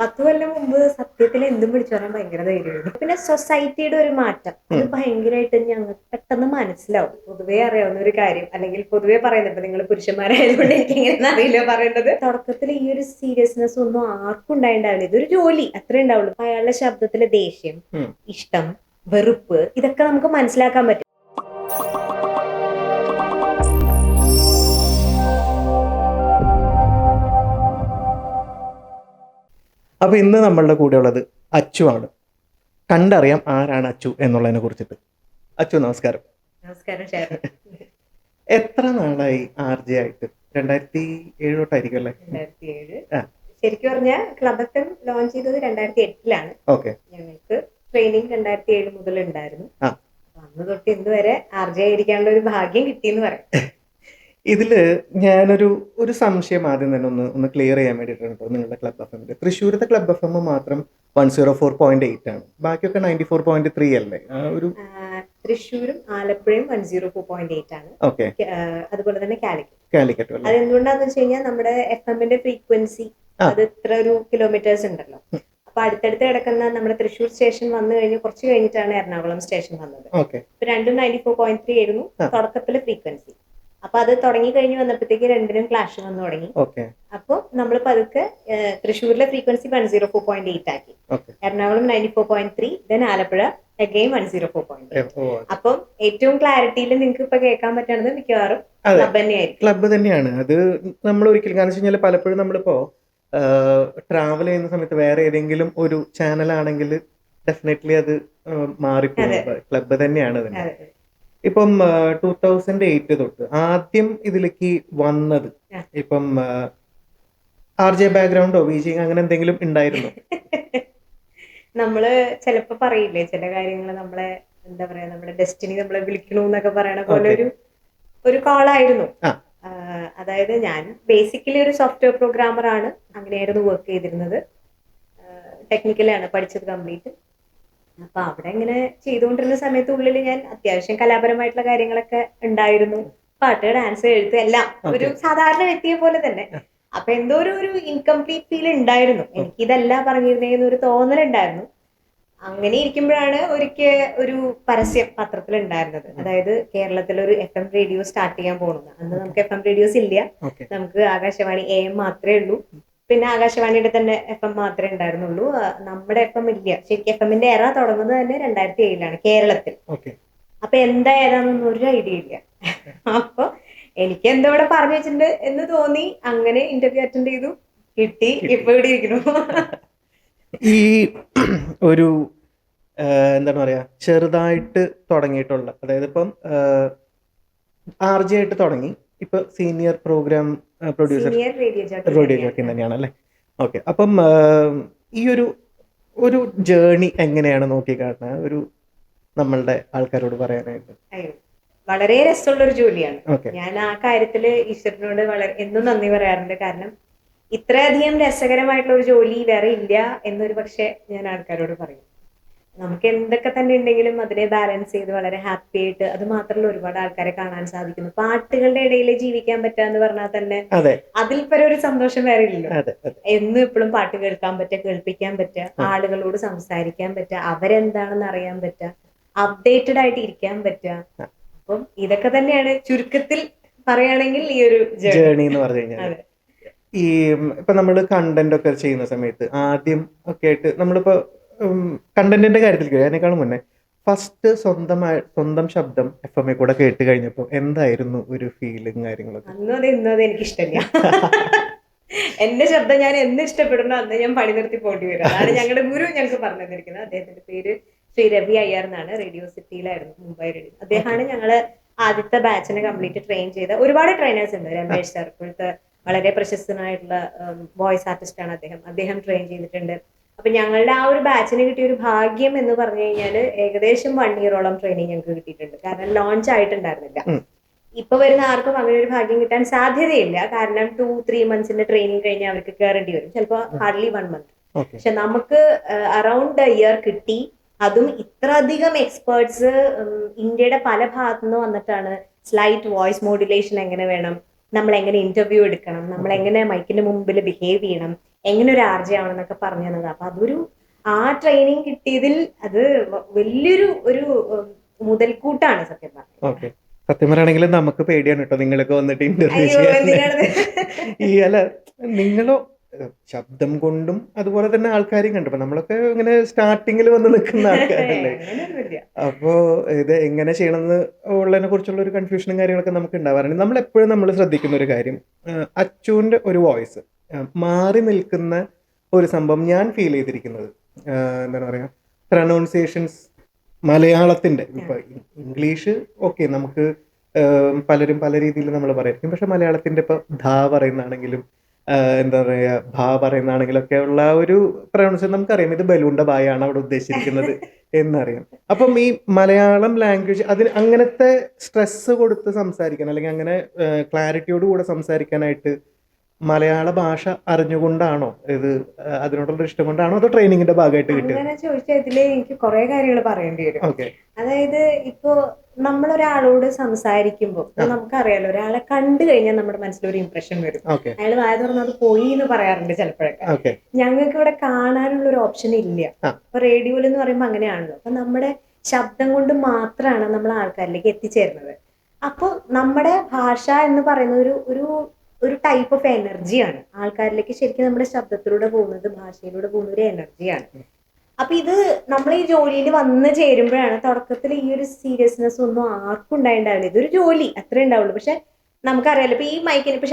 10 കൊല്ലം മുമ്പ് സത്യത്തിൽ എന്തും വിളിച്ചു പറയാൻ ഭയങ്കര ധൈര്യമായിരുന്നു. പിന്നെ സൊസൈറ്റിയുടെ ഒരു മാറ്റം അത് ഭയങ്കരമായിട്ട് ഞങ്ങൾക്ക് പെട്ടെന്ന് മനസ്സിലാവും. പൊതുവേ അറിയാവുന്ന ഒരു കാര്യം, അല്ലെങ്കിൽ പൊതുവേ പറയുന്നത്, ഇപ്പൊ നിങ്ങൾ പുരുഷന്മാരായതുകൊണ്ട് എനിക്ക് എങ്ങനെ അറിയില്ല പറയേണ്ടത്. തുടക്കത്തിൽ ഈ ഒരു സീരിയസ്നെസ് ഒന്നും ആർക്കും ഉണ്ടായിണ്ടാവില്ല. ഇതൊരു ജോലി അത്രേ ഉണ്ടാവുള്ളൂ. അയാളുടെ ശബ്ദത്തിലെ ദേഷ്യം, ഇഷ്ടം, വെറുപ്പ്, ഇതൊക്കെ നമുക്ക് മനസ്സിലാക്കാൻ പറ്റും. അപ്പൊ ഇന്ന് നമ്മളുടെ കൂടെ ഉള്ളത് അച്ചു ആണ്. കണ്ടറിയാം ആരാണ് അച്ചു എന്നുള്ളതിനെ കുറിച്ചിട്ട്. അച്ചു നമസ്കാരം. നമസ്കാരം. എത്ര നാളായി RJ ആയിട്ട്? 2007 തൊട്ടായിരിക്കും അല്ലേ? 2007. ശരിക്കും പറഞ്ഞാൽ ക്ലബ് FM ലോഞ്ച് ചെയ്തത് 2008-ലാണ്. ഓക്കെ. ഞങ്ങൾക്ക് ട്രെയിനിങ് 2007 മുതൽ ഉണ്ടായിരുന്നു. അന്ന് തൊട്ട് ഇന്ന് വരെ RJ ആയിരിക്കാനുള്ള ഒരു ഭാഗ്യം കിട്ടിയെന്ന് പറയാം. ഇതില് ഞാനൊരു സംശയം ആദ്യം തന്നെ ഒന്ന് ക്ലിയർ ചെയ്യാൻ വേണ്ടിയിട്ടുണ്ട്. നിങ്ങളുടെ ക്ലബ് FM തൃശ്ശൂരത്തെ ക്ലബ് FM മാത്രം 104.8 ആണ്, ബാക്കിയൊക്കെ 94.3 അല്ലേ? തൃശ്ശൂരും ആലപ്പുഴയും 104.8 ആണ്. ഓക്കെ. അതുപോലെ തന്നെ കാലിക്കറ്റ്. അതെന്തുകൊണ്ടാന്ന് വെച്ച് കഴിഞ്ഞാൽ നമ്മുടെ FM-ന്റെ ഫ്രീക്വൻസി അത് ഇത്ര ഒരു കിലോമീറ്റേഴ്സ് ഉണ്ടല്ലോ. അപ്പൊ അടുത്തടുത്ത് കിടക്കുന്ന നമ്മുടെ തൃശ്ശൂർ സ്റ്റേഷൻ വന്നു കഴിഞ്ഞ് കുറച്ച് കഴിഞ്ഞിട്ടാണ് എറണാകുളം സ്റ്റേഷൻ വന്നത്. ഇപ്പൊ രണ്ടും 94.3 ആയിരുന്നു തുടക്കത്തില് ഫ്രീക്വൻസി. അപ്പൊ അത് തുടങ്ങി കഴിഞ്ഞ് വന്നപ്പോഴത്തേക്ക് രണ്ടിനും ക്ലാഷ് വന്നു തുടങ്ങി. അപ്പൊ നമ്മൾ പതുക്കെ തൃശ്ശൂരിലെ ഫ്രീക്വൻസി 104.8 ആക്കി, എറണാകുളം 94.3, ദെൻ ആലപ്പുഴ അഗെയിൻ 104.8. അപ്പം ഏറ്റവും ക്ലാരിറ്റിയിൽ നിങ്ങൾക്ക് ഇപ്പൊ കേൾക്കാൻ പറ്റുന്നത് മിക്കവാറും ക്ലബ്ബ് തന്നെയാണ്. അത് നമ്മൾ ഒരിക്കലും, കാരണം വെച്ച് കഴിഞ്ഞാൽ പലപ്പോഴും നമ്മളിപ്പോ ട്രാവൽ ചെയ്യുന്ന സമയത്ത് വേറെ ഏതെങ്കിലും ഒരു ചാനൽ ആണെങ്കിൽ ഡെഫിനറ്റ്ലി അത് മാറിപ്പോകും. ക്ലബ്ബ് തന്നെയാണ് തന്നെ. ഇപ്പം 2008 തൊട്ട് ആദ്യം ഇതിലേക്ക് വന്നത്, ഇപ്പം RJ ബാക്ക്ഗ്രൗണ്ടോ VJ അങ്ങനെ എന്തെങ്കിലും ഉണ്ടായിരുന്നു? നമ്മള് ചിലപ്പോ പറയില്ലേ ചില കാര്യങ്ങൾ, നമ്മളെ എന്താ പറയാ, നമ്മുടെ ഡെസ്റ്റിനി നമ്മളെ വിളിക്കണു എന്നൊക്കെ പറയണ പോലെ ഒരു കോളായിരുന്നു. അതായത് ഞാൻ ബേസിക്കലി ഒരു സോഫ്റ്റ്വെയർ പ്രോഗ്രാമർ ആണ്. അങ്ങനെയായിരുന്നു വർക്ക് ചെയ്തിരുന്നത്. ടെക്നിക്കലാണ് പഠിച്ചത് കംപ്ലീറ്റ്. അപ്പൊ അവിടെ ഇങ്ങനെ ചെയ്തുകൊണ്ടിരുന്ന സമയത്ത് ഉള്ളിൽ ഞാൻ അത്യാവശ്യം കലാപരമായിട്ടുള്ള കാര്യങ്ങളൊക്കെ ഉണ്ടായിരുന്നു. പാട്ട്, ഡാൻസ്, എഴുത്ത് എല്ലാം ഒരു സാധാരണ വ്യക്തിയെ പോലെ തന്നെ. അപ്പൊ എന്തോ ഒരു ഇൻകംപ്ലീറ്റ് ഫീൽ ഉണ്ടായിരുന്നു. എനിക്ക് ഇതല്ല പറഞ്ഞിരുന്നേന്ന് ഒരു തോന്നലുണ്ടായിരുന്നു. അങ്ങനെ ഇരിക്കുമ്പോഴാണ് ഒരിക്കൽ ഒരു പരസ്യം പത്രത്തിൽ ഉണ്ടായിരുന്നത്. അതായത് കേരളത്തിൽ ഒരു FM റേഡിയോ സ്റ്റാർട്ട് ചെയ്യാൻ പോകുന്നത്. അന്ന് നമുക്ക് FM റേഡിയോസ് ഇല്ല. നമുക്ക് ആകാശവാണി AM മാത്രമേ ഉള്ളൂ. പിന്നെ ആകാശവാണിയുടെ തന്നെ FM മാത്രമേ ഉണ്ടായിരുന്നുള്ളൂ. നമ്മുടെ FM ഇല്ല. ശരിക്കും FM-ന്റെ എറ തുടങ്ങുന്നത് തന്നെ 2007-ലാണ് കേരളത്തിൽ. അപ്പൊ എന്താ ഏതാന്നൊന്നും ഒരു ഐഡിയ ഇല്ല. അപ്പൊ എനിക്ക് എന്തോ ഇവിടെ പറഞ്ഞു വെച്ചിട്ടുണ്ട് എന്ന് തോന്നി. അങ്ങനെ ഇന്റർവ്യൂ അറ്റൻഡ് ചെയ്തു, കിട്ടി. ഇപ്പൊ ഇവിടെ ഇരിക്കുന്നു. ഈ ഒരു എന്താണ് പറയാ, ചെറുതായിട്ട് തുടങ്ങിയിട്ടുള്ള, അതായത് ഇപ്പം RJ ആയിട്ട് തുടങ്ങി, ഇപ്പൊ senior program producer, radio jockey തന്നെയാണ് അല്ലേ? ഓക്കെ. അപ്പം ഈ ഒരു ജേർണി എങ്ങനെയാണ് നോക്കിക്കാണുന്നത് ഒരു നമ്മളുടെ ആൾക്കാരോട് പറയാനായിട്ട്? വളരെ രസമുള്ള ഒരു ജോലിയാണ്. ഞാൻ ആ കാര്യത്തില് ഈശ്വരനോട് വളരെ എന്നും നന്ദി പറയാറുണ്ട്. കാരണം ഇത്രയധികം രസകരമായിട്ടുള്ള ഒരു ജോലി വേറെ ഇല്ല എന്നൊരു പക്ഷെ ഞാൻ ആൾക്കാരോട് പറയും. നമുക്ക് എന്തൊക്കെ തന്നെ ഉണ്ടെങ്കിലും അതിനെ ബാലൻസ് ചെയ്ത് വളരെ ഹാപ്പി ആയിട്ട്, അത് മാത്രമല്ല ഒരുപാട് ആൾക്കാരെ കാണാൻ സാധിക്കുന്നു. പാട്ടുകളുടെ ഇടയിൽ ജീവിക്കാൻ പറ്റാന്ന് പറഞ്ഞാൽ തന്നെ അതിൽ പരം ഒരു സന്തോഷം വേറെ ഇല്ലല്ലോ. എന്നും എപ്പോഴും പാട്ട് കേൾക്കാൻ പറ്റുക, കേൾപ്പിക്കാൻ പറ്റുക, ആളുകളോട് സംസാരിക്കാൻ പറ്റുക, അവരെന്താണെന്ന് അറിയാൻ പറ്റുക, അപ്ഡേറ്റഡ് ആയിട്ട് ഇരിക്കാൻ പറ്റുക. അപ്പം ഇതൊക്കെ തന്നെയാണ് ചുരുക്കത്തിൽ പറയുകയാണെങ്കിൽ ഈ ഒരു ജേർണി എന്ന് പറഞ്ഞു കഴിഞ്ഞാൽ. ഈ ഇപ്പൊ നമ്മള് കണ്ടന്റ് ഒക്കെ ചെയ്യുന്ന സമയത്ത് ആദ്യം ഒക്കെ ആയിട്ട് നമ്മളിപ്പോ കണ്ടന്റിന്റെ കാര്യത്തിൽ അതിനേക്കാളും മുന്നേ ഫസ്റ്റ് സ്വന്തം ശബ്ദം FM കൂടെ കേട്ട് കഴിഞ്ഞപ്പോ എന്തായിരുന്നു ഒരു ഫീലിംഗ് കാര്യങ്ങളൊക്കെ? അന്നത് എനിക്ക് ഇഷ്ടമില്ല. എന്റെ ശബ്ദം ഞാൻ എന്ന് ഇഷ്ടപ്പെടുന്നു അന്ന് ഞാൻ പണി നിർത്തി പോണ്ടി വരും. അതാണ് ഞങ്ങളുടെ ഗുരു ഞങ്ങൾക്ക് പറഞ്ഞു തന്നിരിക്കുന്നത്. അദ്ദേഹത്തിന്റെ പേര് ശ്രീ രവി അയ്യർ എന്നാണ്. റേഡിയോ സിറ്റിയിലായിരുന്നു, മുംബൈ റേഡിയോ. അദ്ദേഹമാണ് ഞങ്ങള് ആദ്യത്തെ ബാച്ചിനെ കംപ്ലീറ്റ് ട്രെയിൻ ചെയ്ത. ഒരുപാട് ട്രെയിനേഴ്സ് ഉണ്ട്. രമേശ് സർ, ഇപ്പോഴത്തെ വളരെ പ്രശസ്തനായിട്ടുള്ള വോയിസ് ആർട്ടിസ്റ്റ് ആണ് അദ്ദേഹം ട്രെയിൻ ചെയ്തിട്ടുണ്ട്. അപ്പൊ ഞങ്ങളുടെ ആ ഒരു ബാച്ചിന് കിട്ടിയ ഒരു ഭാഗ്യം എന്ന് പറഞ്ഞു കഴിഞ്ഞാൽ ഏകദേശം 1 ഇയറോളം ട്രെയിനിങ് ഞങ്ങൾക്ക് കിട്ടിയിട്ടുണ്ട്. കാരണം ലോഞ്ച് ആയിട്ടുണ്ടായിരുന്നില്ല. ഇപ്പൊ വരുന്ന ആർക്കും അങ്ങനെ ഒരു ഭാഗ്യം കിട്ടാൻ സാധ്യതയില്ല. കാരണം 2-3 മന്ത്സിന്റെ ട്രെയിനിങ് കഴിഞ്ഞാൽ അവർക്ക് കയറേണ്ടി വരും, ചിലപ്പോൾ ഹാർഡ്ലി 1 മന്ത്. പക്ഷെ നമുക്ക് അറൌണ്ട് ഇയർ കിട്ടി. അതും ഇത്ര അധികം എക്സ്പേർട്സ് ഇന്ത്യയുടെ പല ഭാഗത്തുനിന്ന് വന്നിട്ടാണ്. സ്ലൈറ്റ് വോയിസ് മോഡുലേഷൻ എങ്ങനെ വേണം, നമ്മൾ എങ്ങനെ ഇന്റർവ്യൂ എടുക്കണം, നമ്മൾ എങ്ങനെ മൈക്കിന്റെ മുമ്പിൽ ബിഹേവ് ചെയ്യണം, എങ്ങനെ ഒരു ആർജയാവണം എന്നൊക്കെ പറഞ്ഞു തന്നത്. അപ്പൊ അതൊരു ആ ട്രെയിനിങ് കിട്ടിയതിൽ അത് വലിയൊരു ഒരു മുതൽക്കൂട്ടാണ് സത്യം പറഞ്ഞത്. ഓക്കെ. സത്യം പറയുകയാണെങ്കിൽ നമുക്ക് പേടിയാണ് കേട്ടോ നിങ്ങളൊക്കെ വന്നിട്ട് ഇന്റർവ്യൂ അയ്യോ ചെയ്യാൻ. എന്തിനാണ് ഈ അല്ല, നിങ്ങളോ ശബ്ദം കൊണ്ടും അതുപോലെ തന്നെ ആൾക്കാരെയും കണ്ടപ്പോ നമ്മളൊക്കെ ഇങ്ങനെ സ്റ്റാർട്ടിങ്ങിൽ വന്ന് നിൽക്കുന്ന ആൾക്കാരല്ലേ. അങ്ങനെയൊന്നുമില്ല. അപ്പോ ഇത് എങ്ങനെ ചെയ്യണമെന്ന് ഉള്ളതിനെ കുറിച്ചുള്ള ഒരു കൺഫ്യൂഷനും കാര്യങ്ങളൊക്കെ നമുക്ക് ഉണ്ടാവാറുണ്ട്. നമ്മൾ എപ്പോഴും നമ്മൾ ശ്രദ്ധിക്കുന്ന ഒരു കാര്യം, അച്ചുവിന്റെ ഒരു വോയിസ് മാറി നിൽക്കുന്ന ഒരു സംഭവം ഞാൻ ഫീൽ ചെയ്തിരിക്കുന്നത്, എന്താണ് പറയാ, പ്രൊനൗൺസിയേഷൻസ് മലയാളത്തിന്റെ ഇപ്പൊ ഇംഗ്ലീഷ് ഓക്കെ നമുക്ക് പലരും പല രീതിയിൽ നമ്മൾ പറയായിരിക്കും. പക്ഷെ മലയാളത്തിന്റെ ഇപ്പൊ ധ പറയുന്നതാണെങ്കിലും എന്താ പറയാ ഭ പറയുന്നതാണെങ്കിലും ഒക്കെ ഉള്ള ഒരു പ്രൊനൗൺസിയേഷൻ നമുക്കറിയാം ഇത് ബലൂണ്ട ബായാണ് അവിടെ ഉദ്ദേശിച്ചിരിക്കുന്നത് എന്നറിയാം. അപ്പം ഈ മലയാളം ലാംഗ്വേജ് അതിന് അങ്ങനത്തെ സ്ട്രെസ് കൊടുത്ത് സംസാരിക്കാൻ അല്ലെങ്കിൽ അങ്ങനെ ക്ലാരിറ്റിയോട് കൂടെ സംസാരിക്കാനായിട്ട് മലയാള ഭാഷ അറിഞ്ഞുകൊണ്ടാണോ ഇത്, അതിനോടുള്ള ഇഷ്ടം കൊണ്ടാണോ, അതോ ട്രെയിനിങ്ങിന്റെ ഭാഗമായിട്ട് കിട്ടിയത്? അങ്ങനെ ചോദിച്ചാൽ ഇതില് എനിക്ക് കുറെ കാര്യങ്ങൾ പറയേണ്ടി വരും. ഓക്കെ. അതായത് ഇപ്പോ നമ്മളൊരാളോട് സംസാരിക്കുമ്പോൾ നമുക്കറിയാലോ, ഒരാളെ കണ്ടു കഴിഞ്ഞാൽ നമ്മുടെ മനസ്സിലൊരു ഇംപ്രഷൻ വരും. ഓക്കെ. അയാൾ വായ തുറന്നത് പോയി എന്ന് പറയാറുണ്ട് ചിലപ്പോഴൊക്കെ. ഓക്കെ. ഞങ്ങൾക്ക് ഇവിടെ കാണാനുള്ള ഒരു ഓപ്ഷൻ ഇല്ല. ഇപ്പൊ റേഡിയോയിൽ എന്ന് പറയുമ്പോൾ അങ്ങനെയാണല്ലോ. അപ്പൊ നമ്മുടെ ശബ്ദം കൊണ്ട് മാത്രമാണ് നമ്മൾ ആൾക്കാരിലേക്ക് എത്തിച്ചേരുന്നത്. അപ്പൊ നമ്മുടെ ഭാഷ എന്ന് പറയുന്ന ഒരു ഒരു ഒരു ടൈപ്പ് ഓഫ് എനർജിയാണ് ആൾക്കാരിലേക്ക് ശരിക്കും നമ്മുടെ ശബ്ദത്തിലൂടെ പോകുന്നത്, ഭാഷയിലൂടെ പോകുന്ന ഒരു എനർജിയാണ്. അപ്പൊ ഇത് നമ്മൾ ഈ ജോലിയിൽ വന്ന് ചേരുമ്പോഴാണ് തുടക്കത്തിൽ ഈ ഒരു സീരിയസ്നെസ് ഒന്നും ആർക്കും ഉണ്ടായിണ്ടാവില്ല. ഇതൊരു ജോലി അത്രേ ഉണ്ടാവുള്ളൂ. പക്ഷെ നമുക്കറിയാലോ, ഇപ്പൊ ഈ മൈക്കിന് ഇപ്പൊ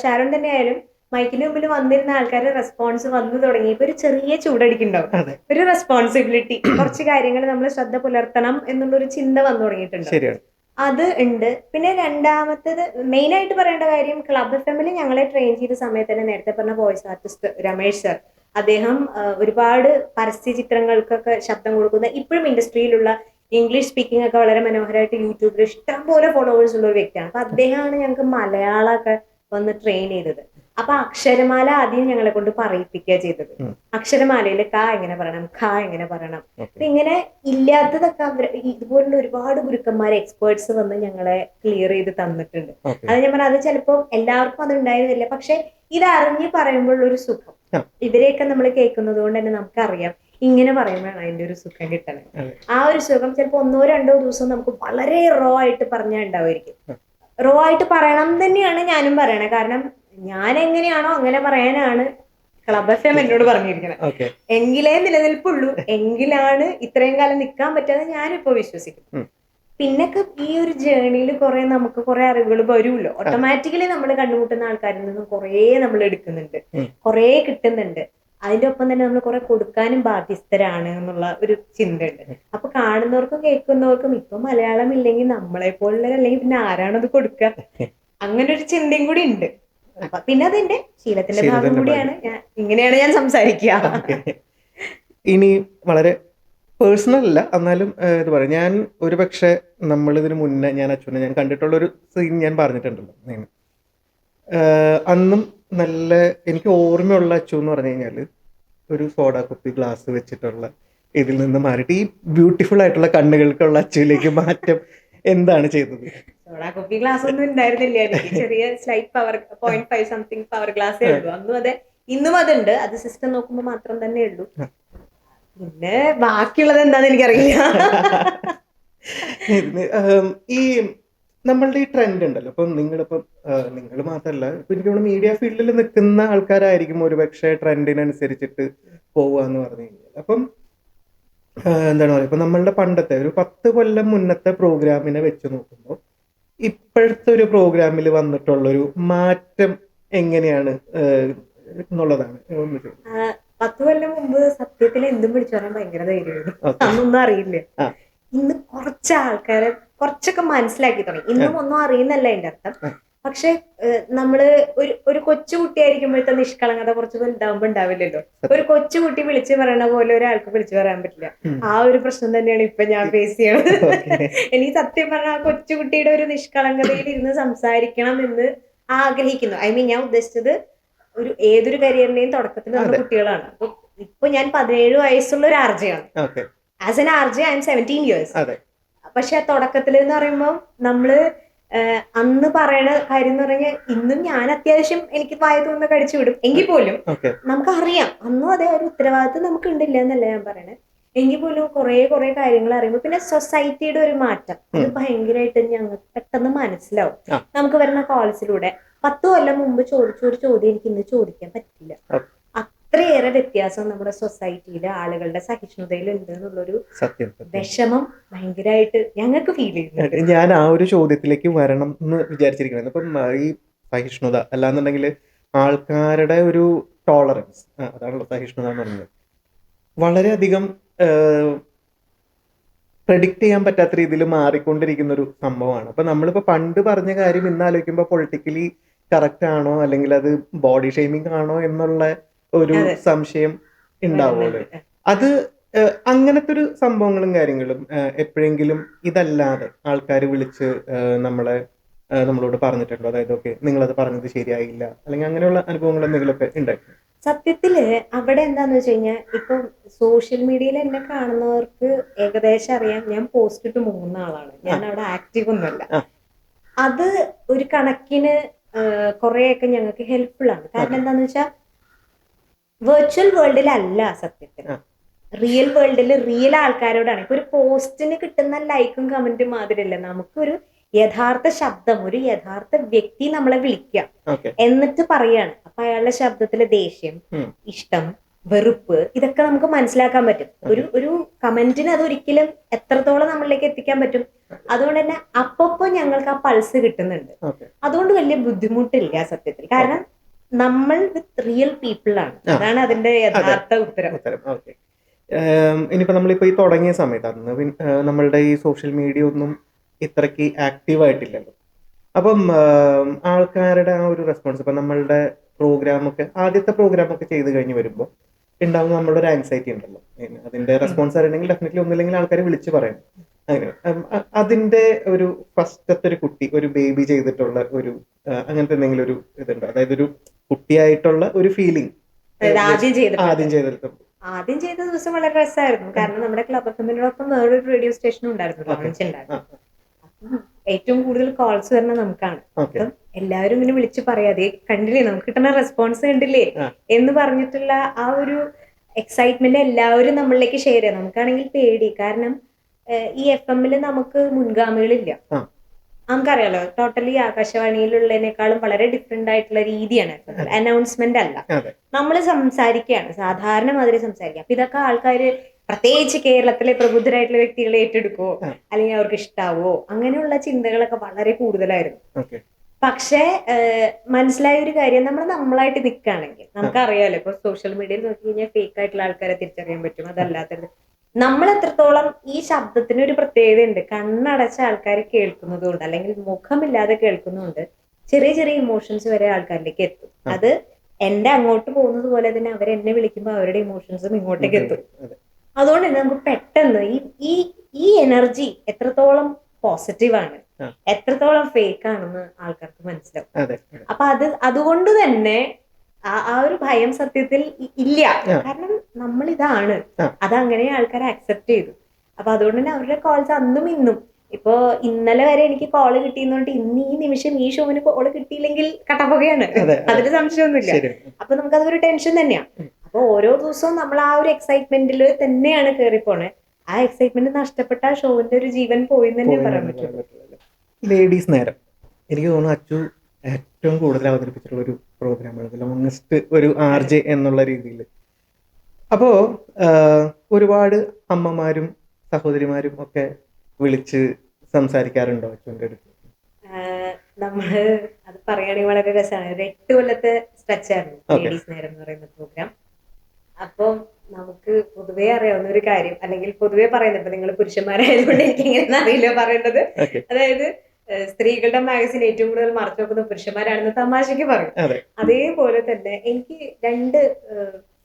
ഷാരോൺ തന്നെ ആയാലും മൈക്കിന് മുമ്പിൽ വന്നിരുന്ന ആൾക്കാരുടെ റെസ്പോൺസ് വന്നു തുടങ്ങിയപ്പോ ഒരു ചെറിയ ചൂടടിക്കുണ്ടാവും, ഒരു റെസ്പോൺസിബിലിറ്റി, കുറച്ച് കാര്യങ്ങൾ നമ്മൾ ശ്രദ്ധ പുലർത്തണം എന്നുള്ളൊരു ചിന്ത വന്നു തുടങ്ങിയിട്ടുണ്ട്. അത് ഉണ്ട്. പിന്നെ രണ്ടാമത്തേത് മെയിൻ ആയിട്ട് പറയേണ്ട കാര്യം, ക്ലബ് എഫ്എമ്മിൽ ഞങ്ങളെ ട്രെയിൻ ചെയ്ത സമയത്ത് തന്നെ നേരത്തെ പറഞ്ഞ വോയിസ് ആർട്ടിസ്റ്റ് രമേശ് സർ, അദ്ദേഹം ഒരുപാട് പരസ്യ ചിത്രങ്ങൾക്കൊക്കെ ശബ്ദം കൊടുക്കുന്ന, ഇപ്പോഴും ഇൻഡസ്ട്രിയിലുള്ള ഇംഗ്ലീഷ് സ്പീക്കിംഗ് ഒക്കെ വളരെ മനോഹരമായിട്ട് യൂട്യൂബിൽ ഇഷ്ടം പോലെ ഫോളോവേഴ്സ് ഉള്ള ഒരു വ്യക്തിയാണ്. അപ്പൊ അദ്ദേഹമാണ് ഞങ്ങൾക്ക് മലയാളമൊക്കെ വന്ന് ട്രെയിൻ ചെയ്തത്. അപ്പൊ അക്ഷരമാല ആദ്യം ഞങ്ങളെ കൊണ്ട് പറയിപ്പിക്കുക ചെയ്തത്. അക്ഷരമാലയിൽ ക എങ്ങനെ പറയണം, ഖ എങ്ങനെ പറയണം, ഇങ്ങനെ ഇല്ലാത്തതൊക്കെ ഇതുപോലുള്ള ഒരുപാട് ഗുരുക്കന്മാരെ എക്സ്പേർട്സ് വന്ന് ഞങ്ങളെ ക്ലിയർ ചെയ്ത് തന്നിട്ടുണ്ട്. അത് ഞാൻ പറഞ്ഞത്, അത് ചിലപ്പോ എല്ലാവർക്കും അത് ഉണ്ടായിരുന്നില്ല. പക്ഷെ ഇത് അറിഞ്ഞ് പറയുമ്പോഴുള്ള ഒരു സുഖം, ഇവരെയൊക്കെ നമ്മൾ കേൾക്കുന്നത് കൊണ്ട് തന്നെ നമുക്കറിയാം ഇങ്ങനെ പറയുമ്പോഴാണ് അതിന്റെ ഒരു സുഖം കിട്ടണത്. ആ ഒരു സുഖം ചിലപ്പോ 1-2 ദിവസം നമുക്ക് വളരെ റോ ആയിട്ട് പറഞ്ഞാൽ ഉണ്ടാവുമായിരിക്കും. റോ ആയിട്ട് പറയണം തന്നെയാണ് ഞാനും പറയണേ. കാരണം ഞാൻ എങ്ങനെയാണോ അങ്ങനെ പറയാനാണ് ക്ലബ് എഫ് എം എന്നോട് പറഞ്ഞിരിക്കുന്നത്. എങ്കിലേ നിലനിൽപ്പുള്ളൂ, എങ്കിലാണ് ഇത്രയും കാലം നിൽക്കാൻ പറ്റാതെ ഞാനിപ്പോ വിശ്വസിക്കുന്നു. പിന്നൊക്കെ ഈ ഒരു ജേർണിയിൽ കുറെ നമുക്ക് കുറെ അറിവുകൾ വരുമല്ലോ. ഓട്ടോമാറ്റിക്കലി നമ്മൾ കണ്ടുമുട്ടുന്ന ആൾക്കാരിൽ നിന്ന് കുറെ നമ്മൾ എടുക്കുന്നുണ്ട്, കുറെ കിട്ടുന്നുണ്ട്. അതിന്റെ ഒപ്പം തന്നെ നമ്മൾ കുറെ കൊടുക്കാനും ബാധ്യസ്ഥരാണ് എന്നുള്ള ഒരു ചിന്ത ഉണ്ട്. അപ്പൊ കാണുന്നവർക്കും കേൾക്കുന്നവർക്കും ഇപ്പൊ മലയാളം ഇല്ലെങ്കിൽ നമ്മളെ പോലുള്ള അല്ലെങ്കിൽ പിന്നെ ആരാണത് കൊടുക്കുക, അങ്ങനെ ഒരു ചിന്തയും കൂടി ഉണ്ട്. അപ്പൊ പിന്നെ അതിന്റെ ശീലത്തിന്റെ ഭാഗം കൂടിയാണ്. ഇങ്ങനെയാണ് ഞാൻ സംസാരിക്കുക. ഇനി വളരെ പേഴ്സണൽ അല്ല, എന്നാലും ഇത് പറയാം, ഞാൻ ഒരു പക്ഷെ നമ്മളിതിന് മുന്നേ ഞാൻ അച്ഛനെ ഞാൻ കണ്ടിട്ടുള്ളൊരു സീൻ ഞാൻ പറഞ്ഞിട്ടുണ്ടല്ലോ. അന്നും നല്ല എനിക്ക് ഓർമ്മയുള്ള അച്ചു എന്ന് പറഞ്ഞു കഴിഞ്ഞാൽ ഒരു സോഡ കുപ്പി ഗ്ലാസ് വെച്ചിട്ടുള്ള ഇതിൽ നിന്ന് മാറിയിട്ട് ഈ ബ്യൂട്ടിഫുൾ ആയിട്ടുള്ള കണ്ണുകൾക്കുള്ള അച്ചുവിലേക്ക് മാറ്റം എന്താണ് ചെയ്തത്? സോഡാ കുപ്പി ഗ്ലാസ് ഒന്നും ഉണ്ടായിരുന്നില്ല എനിക്ക്. ചെറിയ സ്ലൈറ്റ് പവർ 0.5 സംതിങ് പവർ ഗ്ലാസ്സേ ഉള്ളൂ അന്നും. അതെ, ഇന്നും അതുണ്ട്. അത് സിസ്റ്റം നോക്കുമ്പോൾ മാത്രം തന്നെ ഉള്ളൂ. പിന്നെ ബാക്കിയുള്ളത് എന്താന്ന് എനിക്കറിയില്ല. ഈ നമ്മളുടെ ഈ ട്രെൻഡ് ഉണ്ടല്ലോ, ഇപ്പം നിങ്ങളിപ്പം നിങ്ങൾ മാത്രമല്ല, ഇപ്പൊ എനിക്ക് തോന്നുന്നു മീഡിയ ഫീൽഡിൽ നിൽക്കുന്ന ആൾക്കാരായിരിക്കും ഒരു പക്ഷേ ട്രെൻഡിനനുസരിച്ചിട്ട് പോവുക എന്ന് പറഞ്ഞു കഴിഞ്ഞാൽ. അപ്പം എന്താണ് പറയുക, ഇപ്പൊ നമ്മളുടെ പണ്ടത്തെ ഒരു 10 കൊല്ലം മുന്നത്തെ പ്രോഗ്രാമിനെ വെച്ച് നോക്കുമ്പോൾ ഇപ്പോഴത്തെ ഒരു പ്രോഗ്രാമിൽ വന്നിട്ടുള്ളൊരു മാറ്റം എങ്ങനെയാണ് എന്നുള്ളതാണ്. 10 കൊല്ലം മുമ്പ് സത്യത്തിൽ എന്തും വിളിച്ചു പറയാൻ ഭയങ്കര ധൈര്യമായിരുന്നു. അന്നൊന്നും അറിയില്ല. ഇന്ന് കുറച്ച് ആൾക്കാരെ കുറച്ചൊക്കെ മനസ്സിലാക്കി തുടങ്ങി. ഇന്നും ഒന്നും അറിയുന്നല്ല എന്റെ അർത്ഥം. പക്ഷെ നമ്മള് ഒരു കൊച്ചുകുട്ടിയായിരിക്കുമ്പോഴത്തെ നിഷ്കളങ്കത കുറച്ച് വലുതാവുമ്പോ ഉണ്ടാവില്ലല്ലോ. ഒരു കൊച്ചുകുട്ടി വിളിച്ചു പറയണ പോലെ ഒരാൾക്ക് വിളിച്ചു പറയാൻ പറ്റില്ല. ആ ഒരു പ്രശ്നം തന്നെയാണ് ഇപ്പൊ ഞാൻ ഫേസ് ചെയ്യണത്. എനിക്ക് സത്യം പറഞ്ഞാൽ ആ കൊച്ചുകുട്ടിയുടെ ഒരു നിഷ്കളങ്കതയിൽ ഇരുന്ന് സംസാരിക്കണം എന്ന് ആഗ്രഹിക്കുന്നു. ഐ മീൻ, ഞാൻ ഉദ്ദേശിച്ചത് ഏതൊരു കരിയറിന്റെയും തുടക്കത്തിൽ നമ്മൾ കുട്ടികളാണ്. അപ്പൊ ഇപ്പൊ ഞാൻ 17 വയസ്സുള്ള ഒരു ആർജയാണ്. As an RJ I am 17 years. പക്ഷെ തുടക്കത്തിൽ എന്ന് പറയുമ്പോൾ നമ്മള് അന്ന് പറയണ കാര്യം എന്ന് പറഞ്ഞാൽ ഇന്നും ഞാൻ അത്യാവശ്യം എനിക്ക് വായ തോന്നുന്ന കടിച്ചു വിടും എങ്കിൽ പോലും നമുക്കറിയാം അന്നും അതേ ഒരു ഉത്തരവാദിത്വം നമുക്ക് ഉണ്ടില്ല എന്നല്ല ഞാൻ പറയണേ. എങ്കിൽ പോലും കുറെ കാര്യങ്ങൾ അറിയുമ്പോൾ പിന്നെ സൊസൈറ്റിയുടെ ഒരു മാറ്റം അത് ഭയങ്കരമായിട്ട് ഞങ്ങൾക്ക് പെട്ടെന്ന് മനസ്സിലാവും. നമുക്ക് വരുന്ന കോൾസിലൂടെ 10 കൊല്ലം മുമ്പ് ചോദിച്ചൊരു ചോദ്യം എനിക്ക് ഇന്ന് ചോദിക്കാൻ പറ്റില്ല. അത്രയേറെ വ്യത്യാസം നമ്മുടെ സൊസൈറ്റിയിലെ ആളുകളുടെ സഹിഷ്ണുതയിൽ ഉണ്ട് എന്നുള്ളൊരു വിഷമം ഭയങ്കരമായിട്ട് ഞങ്ങൾക്ക് ഫീൽ ചെയ്യുന്നുണ്ട്. ഞാൻ ആ ഒരു ചോദ്യത്തിലേക്ക് വരണം എന്ന് വിചാരിച്ചിരിക്കുന്നത്. ഇപ്പം ഈ സഹിഷ്ണുത അല്ലാന്നുണ്ടെങ്കിൽ ആൾക്കാരുടെ ഒരു ടോളറൻസ്, അതാണല്ലോ സഹിഷ്ണുത എന്ന് പറയുന്നത്, വളരെയധികം പ്രെഡിക്റ്റ് ചെയ്യാൻ പറ്റാത്ത രീതിയിൽ മാറിക്കൊണ്ടിരിക്കുന്ന ഒരു സംഭവമാണ്. അപ്പൊ നമ്മളിപ്പോ പണ്ട് പറഞ്ഞ കാര്യം ഇന്ന് ആലോചിക്കുമ്പോൾ പൊളിറ്റിക്കലി കറക്റ്റ് ആണോ അല്ലെങ്കിൽ അത് ബോഡി ഷെയ്മിങ് ആണോ എന്നുള്ള ഒരു സംശയം ഉണ്ടാവുമല്ലോ. അത് അങ്ങനത്തെ ഒരു സംഭവങ്ങളും കാര്യങ്ങളും എപ്പോഴെങ്കിലും ഇതല്ലാതെ ആൾക്കാർ വിളിച്ച് നമ്മളോട് പറഞ്ഞിട്ടുണ്ടോ? അതായത് ഓക്കെ നിങ്ങളത് പറഞ്ഞത് ശരിയായില്ല അല്ലെങ്കിൽ അങ്ങനെയുള്ള അനുഭവങ്ങൾ എന്തെങ്കിലുമൊക്കെ ഉണ്ടായിരുന്നു? സത്യത്തില് അവിടെ എന്താന്ന് വെച്ച് കഴിഞ്ഞാൽ ഇപ്പം സോഷ്യൽ മീഡിയയിൽ എന്നെ കാണുന്നവർക്ക് ഏകദേശം അറിയാം ഞാൻ പോസ്റ്റ് ഇട്ട് മുങ്ങുന്ന ആളാണ്. ഞാൻ അവിടെ ആക്റ്റീവ് ഒന്നുമല്ല. അത് ഒരു കണക്കിന് കുറെയൊക്കെ ഞങ്ങൾക്ക് ഹെൽപ്ഫുൾ ആണ്. കാരണം എന്താന്ന് വെച്ചാൽ വെർച്വൽ വേൾഡിലല്ല സത്യത്തിൽ, റിയൽ വേൾഡിൽ റിയൽ ആൾക്കാരോടാണ്. ഇപ്പൊ ഒരു പോസ്റ്റിന് കിട്ടുന്ന ലൈക്കും കമന്റും മാതിരിയല്ല, നമുക്കൊരു യഥാർത്ഥ ശബ്ദം, ഒരു യഥാർത്ഥ വ്യക്തി നമ്മളെ വിളിക്കുക എന്നിട്ട് പറയാണ്. അപ്പൊ അയാളുടെ ശബ്ദത്തിലെ ദേഷ്യം, ഇഷ്ടം, വെറുപ്പ് ഇതൊക്കെ നമുക്ക് മനസ്സിലാക്കാൻ പറ്റും. ഒരു കമന്റിന് അതൊരിക്കലും എത്രത്തോളം നമ്മളിലേക്ക് എത്തിക്കാൻ പറ്റും. അതുകൊണ്ട് തന്നെ അപ്പൊ ഞങ്ങൾക്ക് ആ പൾസ് കിട്ടുന്നുണ്ട്. അതുകൊണ്ട് വലിയ ബുദ്ധിമുട്ടില്ല സത്യത്തിൽ. കാരണം നമ്മൾ വിത്ത് റിയൽ പീപ്പിൾ ആണ്. അതാണ് അതിന്റെ യഥാർത്ഥ ഉത്തരം. ഇനിയിപ്പോ നമ്മളിപ്പോ ഈ തുടങ്ങിയ സമയത്ത് അന്ന് നമ്മളുടെ ഈ സോഷ്യൽ മീഡിയ ഒന്നും ഇത്രയ്ക്ക് ആക്റ്റീവ് ആയിട്ടില്ലല്ലോ. അപ്പം ആൾക്കാരുടെ ആ ഒരു റെസ്പോൺസ്, ഇപ്പൊ നമ്മളുടെ പ്രോഗ്രാമൊക്കെ ആദ്യത്തെ പ്രോഗ്രാമൊക്കെ ചെയ്ത് കഴിഞ്ഞ് വരുമ്പോൾ ഉണ്ടാവുന്ന നമ്മളുടെ ഒരു ആൻസൈറ്റി ഉണ്ടല്ലോ, അതിന്റെ റെസ്പോൺസ് അറിയണമെങ്കിൽ ഡെഫിനറ്റ്ലി ഒന്നില്ലെങ്കിൽ ആൾക്കാർ വിളിച്ച് പറയണം. അങ്ങനെ അതിന്റെ ഒരു ഫസ്റ്റത്തെ ഒരു കുട്ടി, ഒരു ബേബി ചെയ്തിട്ടുള്ള ഒരു അങ്ങനത്തെ എന്തെങ്കിലും ഒരു ഇതുണ്ടോ? അതായത് ഒരു കുട്ടിയായിട്ടുള്ള ഒരു ഫീലിംഗ് ആദ്യം ചെയ്ത ദിവസം വളരെ രസമായിരുന്നു. കാരണം നമ്മുടെ ക്ലബ് എഫ്എമ്മിനോടൊപ്പം വേറൊരു റേഡിയോ സ്റ്റേഷനും ഉണ്ടായിരുന്നു, ലോഞ്ച് ഉണ്ടായിരുന്നു. ഏറ്റവും കൂടുതൽ കോൾസ് വരുന്നത് നമുക്കാണ്. അപ്പം എല്ലാവരും ഇങ്ങനെ വിളിച്ചു പറയാതെ കണ്ടില്ലേ നമുക്ക് കിട്ടുന്ന റെസ്പോൺസ് കണ്ടില്ലേ എന്ന് പറഞ്ഞിട്ടുള്ള ആ ഒരു എക്സൈറ്റ്മെന്റ് എല്ലാവരും നമ്മളിലേക്ക് ഷെയർ ചെയ്യാം. നമുക്കാണെങ്കിൽ പേടി, കാരണം ഈ എഫ് എമ്മില് നമുക്ക് മുൻഗാമികളില്ല. നമുക്കറിയാലോ, ടോട്ടലി ആകാശവാണിയിലുള്ളതിനേക്കാളും വളരെ ഡിഫറെന്റ് ആയിട്ടുള്ള രീതിയാണ്. അനൗൺസ്മെന്റ് അല്ല, നമ്മൾ സംസാരിക്കുകയാണ് സാധാരണ മാതിരി സംസാരിക്കുക. അപ്പൊ ഇതൊക്കെ ആൾക്കാര് പ്രത്യേകിച്ച് കേരളത്തിലെ പ്രബുദ്ധരായിട്ടുള്ള വ്യക്തികളെ ഏറ്റെടുക്കുവോ അല്ലെങ്കിൽ അവർക്ക് ഇഷ്ടാവോ അങ്ങനെയുള്ള ചിന്തകളൊക്കെ വളരെ കൂടുതലായിരുന്നു. പക്ഷെ മനസ്സിലായ ഒരു കാര്യം, നമ്മളായിട്ട് നിൽക്കുകയാണെങ്കിൽ നമുക്കറിയാലോ, ഇപ്പൊ സോഷ്യൽ മീഡിയയിൽ നോക്കി കഴിഞ്ഞാൽ ഫേക്ക് ആയിട്ടുള്ള ആൾക്കാരെ തിരിച്ചറിയാൻ പറ്റും. അതല്ലാത്തത് നമ്മൾ എത്രത്തോളം ഈ ശബ്ദത്തിന് ഒരു പ്രത്യേകത ഉണ്ട്. കണ്ണടച്ച ആൾക്കാർ കേൾക്കുന്നതുകൊണ്ട് അല്ലെങ്കിൽ മുഖമില്ലാതെ കേൾക്കുന്നതുകൊണ്ട് ചെറിയ ചെറിയ ഇമോഷൻസ് വരെ ആൾക്കാരിലേക്ക് എത്തും. അത് എന്റെ അങ്ങോട്ട് പോകുന്നത് പോലെ തന്നെ അവരെന്നെ വിളിക്കുമ്പോൾ അവരുടെ ഇമോഷൻസും ഇങ്ങോട്ടേക്ക് എത്തും. അതുകൊണ്ട് തന്നെ നമുക്ക് പെട്ടെന്ന് ഈ എനർജി എത്രത്തോളം പോസിറ്റീവാണ്, എത്രത്തോളം ഫേക്ക് ആണെന്ന് ആൾക്കാർക്ക് മനസ്സിലാവും. അപ്പൊ അതുകൊണ്ട് തന്നെ ആ ഒരു ഭയം സത്യത്തിൽ ഇല്ല. കാരണം നമ്മൾ ഇതാണ്, അതങ്ങനെ ആൾക്കാരെ അക്സെപ്റ്റ് ചെയ്തു. അപ്പൊ അതുകൊണ്ട് തന്നെ അവരുടെ കോൾസ് അന്നും ഇന്നും, ഇപ്പൊ ഇന്നലെ വരെ എനിക്ക് കോള് കിട്ടിയെന്നുകൊണ്ട് ഇന്ന് ഈ നിമിഷം ഈ ഷോവിന് കോള് കിട്ടിയില്ലെങ്കിൽ കട്ടപ്പുകയാണ്, അതിന് സംശയമൊന്നുമില്ല. അപ്പൊ നമുക്കതൊരു ടെൻഷൻ തന്നെയാണ്. അപ്പൊ ഓരോ ദിവസവും നമ്മൾ ആ ഒരു എക്സൈറ്റ്മെന്റിൽ തന്നെയാണ് കയറിപ്പോണേ. ആ എക്സൈറ്റ്മെന്റ് നഷ്ടപ്പെട്ട ആ ഷോവിന്റെ ഒരു ജീവൻ പോയി തന്നെ പറയാൻ പറ്റുള്ളൂ. ലേഡീസ് നേരം എനിക്ക് തോന്നുന്നു അച്ചു ഏറ്റവും കൂടുതൽ അവതരിപ്പിച്ചിട്ടുള്ള ഒരു പ്രോഗ്രാമാണ്, ലോങ്ങസ്റ്റ് ഒരു RJ എന്നുള്ള രീതിയിൽ. അപ്പോ ഒരുപാട് അമ്മമാരും സഹോദരിമാരും ഒക്കെ വിളിച്ച് സംസാരിക്കാറുണ്ടോ അച്ചുവിന്റെ അടുത്ത്? നമ്മള് അത് പറയുകയാണെങ്കിൽ വളരെ രസമാണ്. ഒരു 8 കൊല്ലത്തെ സ്ട്രെച്ച് ആയിരുന്നു ലേഡീസ് നേരം എന്ന് പറയുന്ന പ്രോഗ്രാം. അപ്പം നമുക്ക് പൊതുവേ അറിയാവുന്ന ഒരു കാര്യം, അല്ലെങ്കിൽ പൊതുവേ പറയുന്നത്, ഇപ്പൊ നിങ്ങൾ പുരുഷന്മാരായതുകൊണ്ട് എനിക്ക് എങ്ങനെ അറിയില്ല പറയേണ്ടത്, അതായത് സ്ത്രീകളുടെ മാഗസിൻ ഏറ്റവും കൂടുതൽ മറച്ചു വെക്കുന്ന പുരുഷന്മാരാണെന്ന് തമാശക്ക് പറയും. അതേപോലെ തന്നെ എനിക്ക് 2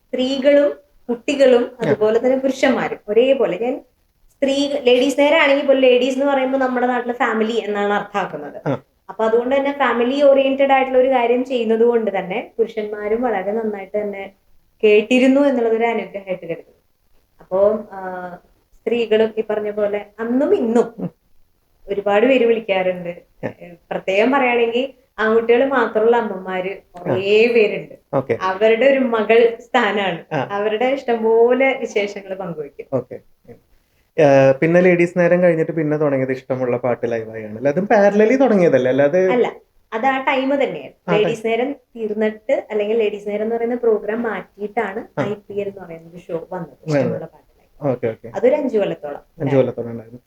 സ്ത്രീകളും കുട്ടികളും അതുപോലെ തന്നെ പുരുഷന്മാരും ഒരേപോലെ. ഞാൻ ലേഡീസ് നേരാണെങ്കിൽ പോലും ലേഡീസ് എന്ന് പറയുമ്പോൾ നമ്മുടെ നാട്ടിലെ ഫാമിലി എന്നാണ് അർത്ഥമാക്കുന്നത്. അപ്പൊ അതുകൊണ്ട് തന്നെ ഫാമിലി ഓറിയന്റഡ് ആയിട്ടുള്ള ഒരു കാര്യം ചെയ്യുന്നത് കൊണ്ട് തന്നെ പുരുഷന്മാരും വളരെ നന്നായിട്ട് തന്നെ കേട്ടിരുന്നു എന്നുള്ളതൊരു അനുഗ്രഹമായിട്ട് കരുതുന്നു. അപ്പോ സ്ത്രീകളും ഈ പറഞ്ഞ പോലെ അന്നും ഇന്നും ഒരുപാട് പേര് വിളിക്കാറുണ്ട്. പ്രത്യേകം പറയുകയാണെങ്കിൽ ആൺകുട്ടികൾ മാത്രമുള്ള അമ്മമാര് കുറേ പേരുണ്ട്. ഓക്കെ അവരുടെ ഒരു മകൾ സ്ഥാനാണ്. അവരുടെ ഇഷ്ടംപോലെ വിശേഷങ്ങൾ പങ്കുവയ്ക്കും. ഓക്കെ. പിന്നെ ലേഡീസ് നേരം കഴിഞ്ഞിട്ട് പിന്നെ തുടങ്ങിയത് ഇഷ്ടമുള്ള പാട്ട് ലൈവായി ആണല്ലോ. അതും പാരലലി തുടങ്ങിയതല്ലേ, അല്ലാതെ അല്ല, അത് ആ ടൈം തന്നെയാണ്. ലേഡീസ് നേരം തീർന്നിട്ട് അല്ലെങ്കിൽ ലേഡീസ് നേരം എന്ന് പറയുന്ന പ്രോഗ്രാം മാറ്റിയിട്ടാണ് IPL എന്ന് പറയുന്ന ഷോ വന്നത്. ഇഷ്ടമുള്ള പാട്ട് ലൈവ്. Okay okay. അതൊരു 5 കൊല്ലത്തോളം. 5 കൊല്ലത്തോളം ഉണ്ടായിരുന്നു.